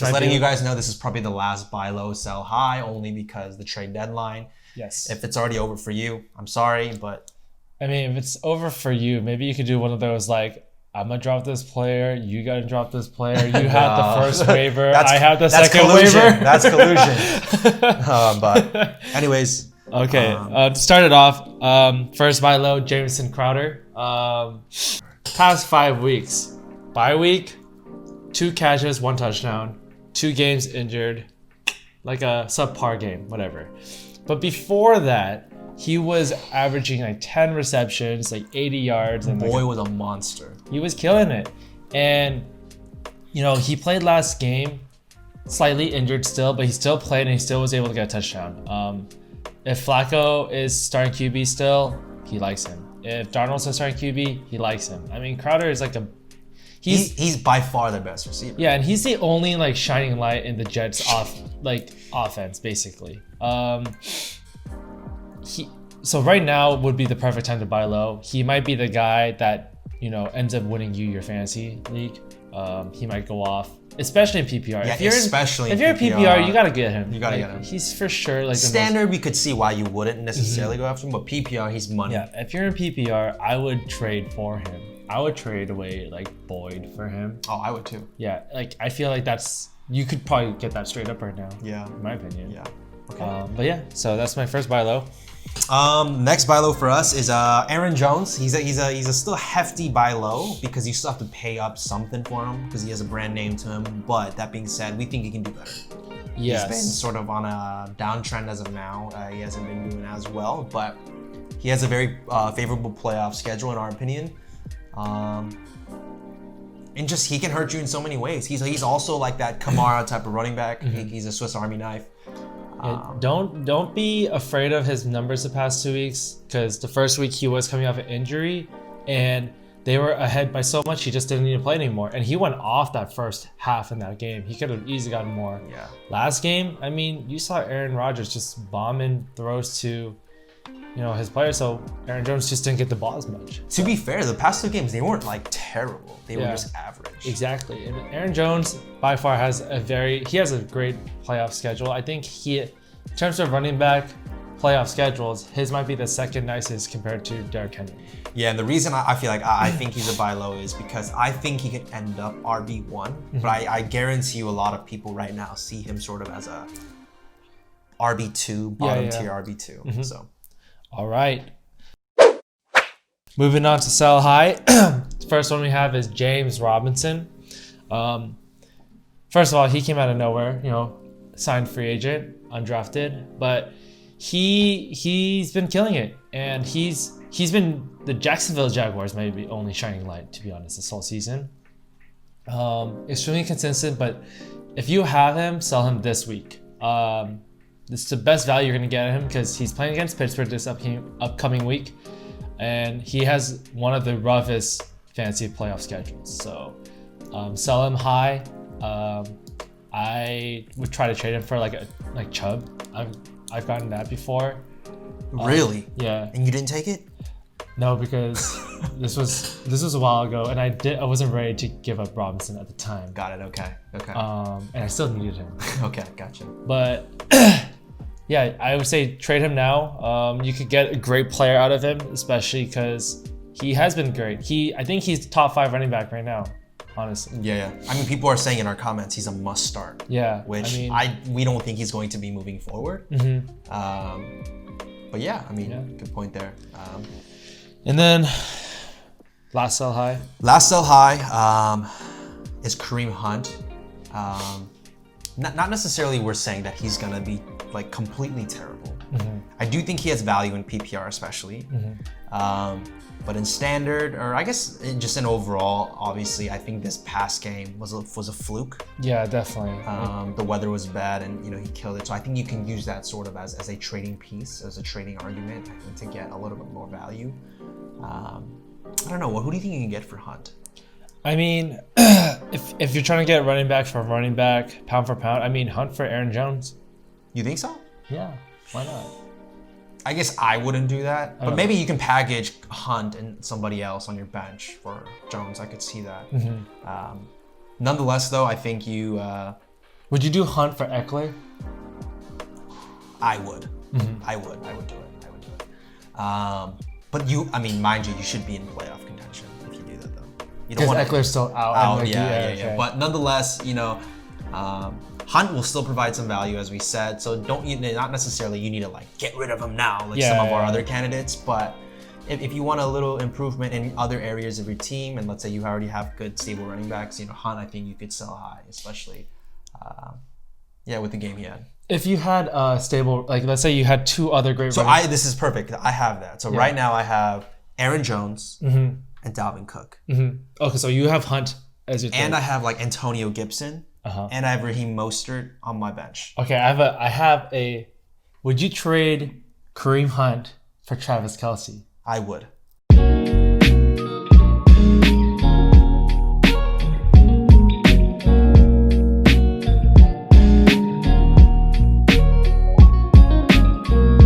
Just letting you guys know, this is probably the last buy low, sell high, only because the trade deadline. Yes. If it's already over for you, I'm sorry, but I mean, if it's over for you, maybe you could do one of those like, I'm gonna drop this player, you gotta drop this player. You had the first waiver, I had the second collusion. waiver. That's collusion. But anyways. Okay, to start it off, first buy low, Jameson Crowder. Past 5 weeks, bye week, 2 catches, 1 touchdown, 2 games injured, like a subpar game, whatever. But before that, he was averaging like 10 receptions, like 80 yards. And boy was a monster. He was killing it. And, you know, he played last game, slightly injured still, but he still played and he still was able to get a touchdown. If Flacco is starting QB still, he likes him. If Darnold's a starting QB, he likes him. I mean, Crowder is like he's by far the best receiver. Yeah, and he's the only like shining light in the Jets offense, basically. So right now would be the perfect time to buy low. He might be the guy that, you know, ends up winning you your fantasy league. He might go off, especially in PPR. Yeah, if you're in PPR, you gotta get him. You gotta get him. He's for sure like standard. We could see why you wouldn't necessarily go after him, but PPR, he's money. Yeah, if you're in PPR, I would trade for him. I would trade away like Boyd for him. Oh, I would too. Yeah, like I feel like you could probably get that straight up right now. Yeah, in my opinion. Yeah. Okay. But yeah, so that's my first buy low. Next buy low for us is Aaron Jones. He's a still hefty buy low because you still have to pay up something for him because he has a brand name to him. But that being said, we think he can do better. Yes. He's been sort of on a downtrend as of now. He hasn't been doing as well, but he has a very favorable playoff schedule in our opinion. And just he can hurt you in so many ways. He's also like that Kamara type of running back. He's a Swiss Army knife. Yeah, don't be afraid of his numbers the past 2 weeks because the first week he was coming off an injury and they were ahead by so much he just didn't need to play anymore, and he went off that first half in that game. He could have easily gotten more. Yeah. Last game, I mean, you saw Aaron Rodgers just bombing throws to, you know, his players, so Aaron Jones just didn't get the ball as much. To be fair, the past 2 games they weren't like terrible. They were just average. Exactly. And Aaron Jones by far has a great playoff schedule. I think in terms of running back playoff schedules, his might be the second nicest compared to Derrick Henry. Yeah, and the reason I feel like I think he's a buy low is because I think he could end up RB1, but I guarantee you a lot of people right now see him sort of as a RB2, bottom tier RB2. So. All right. Moving on to sell high. The first one we have is James Robinson. First of all, he came out of nowhere, you know, signed free agent, undrafted, but he's been killing it, and he's been the Jacksonville Jaguars maybe only shining light, to be honest, this whole season. Extremely consistent, but if you have him, sell him this week. This is the best value you're going to get at him because he's playing against Pittsburgh this upcoming week, and he has one of the roughest fantasy playoff schedules. So sell him high. I would try to trade him for like Chubb. I've gotten that before. Really? Yeah. And you didn't take it? No, because this was a while ago, and I wasn't ready to give up Robinson at the time. Got it. Okay. And I still needed him. Okay, gotcha. But yeah, I would say trade him now. You could get a great player out of him, especially because he has been great. I think he's top 5 running back right now, honestly. Yeah. I mean, people are saying in our comments he's a must start. Yeah. Which we don't think he's going to be moving forward. But yeah, I mean, good point there. And then last sell high. Last sell high is Kareem Hunt. Not necessarily we're saying that he's gonna be like completely terrible. I do think he has value in PPR especially. But in standard, or I guess just in overall, obviously, I think this past game was a fluke. Yeah, definitely. The weather was bad, and he killed it. So I think you can use that sort of as a trading piece, as a trading argument, I think, to get a little bit more value. I don't know. Who do you think you can get for Hunt? I mean, if you're trying to get running back for running back, pound for pound, I mean, Hunt for Aaron Jones. You think so? Yeah, why not? I guess I wouldn't do that, but maybe you can package Hunt and somebody else on your bench for Jones. I could see that. Nonetheless, though, I think you Would you do Hunt for Eckler? I would. I would do it. But mind you, you should be in playoff contention if you do that though. You Because Eckler's still out. Yeah. But nonetheless, Hunt will still provide some value, as we said. So not necessarily you need to like get rid of him now, like some of our other candidates. But if you want a little improvement in other areas of your team, and let's say you already have good stable running backs, Hunt, I think you could sell high, especially, with the game he had. If you had a stable, like let's say you had two other great. This is perfect. I have that. So right now I have Aaron Jones and Dalvin Cook. Okay, so you have Hunt as your. And I have like Antonio Gibson. And I have Raheem Mostert on my bench. Okay, I have a. Would you trade Kareem Hunt for Travis Kelce? I would.